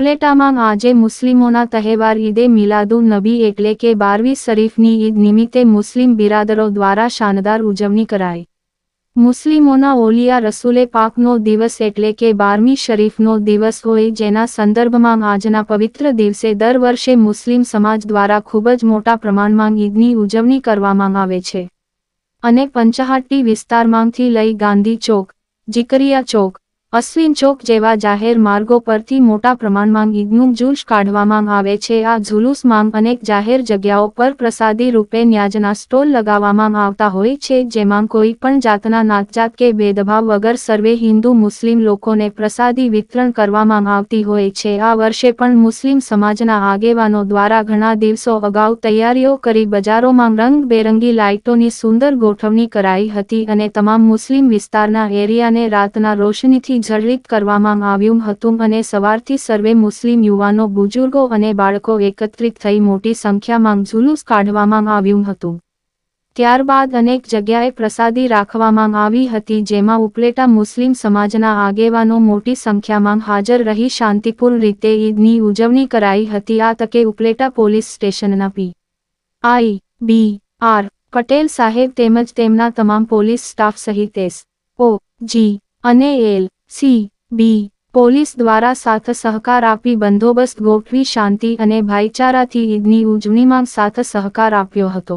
ઉપલેટામાં આજે મુસ્લિમોના તહેવાર ઈદે મિલાદુન નબી એટલે કે 12મી શરીફની ઈદ નિમિત્તે મુસ્લિમ બિરાદરો દ્વારા શાનદાર ઉજવણી કરાઈ। મુસ્લિમોના ઓલિયા રસૂલે પાકનો દિવસ એટલે કે 12મી શરીફનો દિવસ હોય, જેના સંદર્ભમાં આજના પવિત્ર દિવસે દર વર્ષે મુસ્લિમ સમાજ દ્વારા ખૂબ જ મોટા પ્રમાણમાં ઈદની ઉજવણી કરવામાં આવે છે અને પંચહાટી વિસ્તારમાંથી લઈ ગાંધી ચોક, જીકરિયા ચોક, અશ્વિન ચોક જેવા જાહેર માર્ગો પરથી મોટા પ્રમાણમાં ઈદનું જુલુસ કાઢવામાં આવે છે। આ જુલુસમાં અનેક જાહેર જગ્યાઓ પર પ્રસાદી રૂપે ન્યાજના સ્ટોલ લગાવવામાં આવતા હોય છે, જેમાં કોઈ પણ જાતના નાતજાત કે ભેદભાવ વગર સર્વે હિન્દુ મુસ્લિમ લોકોને પ્રસાદી વિતરણ કરવામાં આવતી હોય છે। આ વર્ષે પણ મુસ્લિમ સમાજના આગેવાનો દ્વારા ઘણા દિવસો અગાઉ તૈયારીઓ કરી બજારોમાં રંગબેરંગી લાઇટોની સુંદર ગોઠવણી કરાઈ હતી અને તમામ મુસ્લિમ વિસ્તારના એરિયાને રાતના રોશનીથી જડિત કરવામાં આવ્યું હતું અને સવારથી સર્વે મુસ્લિમ યુવાનો, બુજુર્ગો અને બાળકો એકત્રિત થઈ મોટી સંખ્યામાં જુલુસ કાઢવામાં આવ્યું હતું। ત્યારબાદ અનેક જગ્યાએ પ્રસાદી રાખવામાં આવી હતી, જેમાં ઉપલેટા મુસ્લિમ સમાજના આગેવાનો મોટી સંખ્યામાં હાજર રહી શાંતિપૂર્ણ રીતે ઈદની ઉજવણી કરાઈ હતી। આ તકે ઉપલેટા પોલીસ સ્ટેશનના પી.આઈ.બી.આર. પટેલ સાહેબ તેમજ તેમના તમામ પોલીસ સ્ટાફ સહિત એસ.ઓ.જી. અને એલ.સી.બી. પોલીસ દ્વારા સાથ સહકાર આપી બંદોબસ્ત ગોઠવી શાંતિ અને ભાઈચારાથી ઈદની ઉજવણીમાં સાથ સહકાર આપ્યો હતો।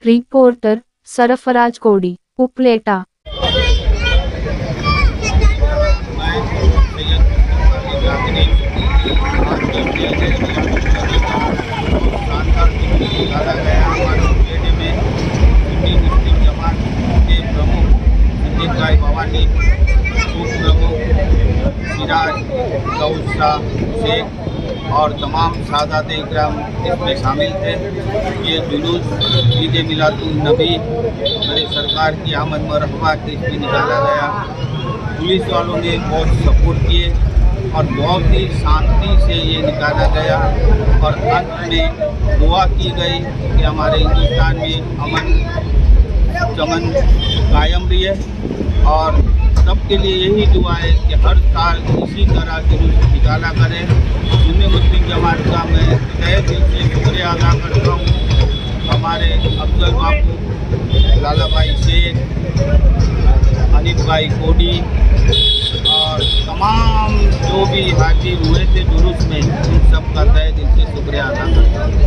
રિપોર્ટર સરફરાજ કોડી, ઉપલેટા। और तमाम सादात इकराम इसमें शामिल थे। ये जुलूस ईद मिलादुन नबी मेरे सरकार की आमद मरहबा के इसमें निकाला गया। पुलिस वालों ने बहुत सपोर्ट किए और बहुत ही शांति से ये निकाला गया और अंत में दुआ की गई कि हमारे हिंदुस्तान में अमन चमन कायम रहे और सबके लिए यही दुआ है कि हर साल इसी तरह जुलूस निकाला करें। सुन्नी मुस्लिम जमात का मैं तहे दिल से शुक्रिया अदा करता हूँ। हमारे अफजल बापू, लाला भाई शेख, अनिल भाई कोडी और तमाम जो भी हाजिर हुए थे जुलूस में, उन सब का तहे दिल से शुक्रिया अदा करता हूँ।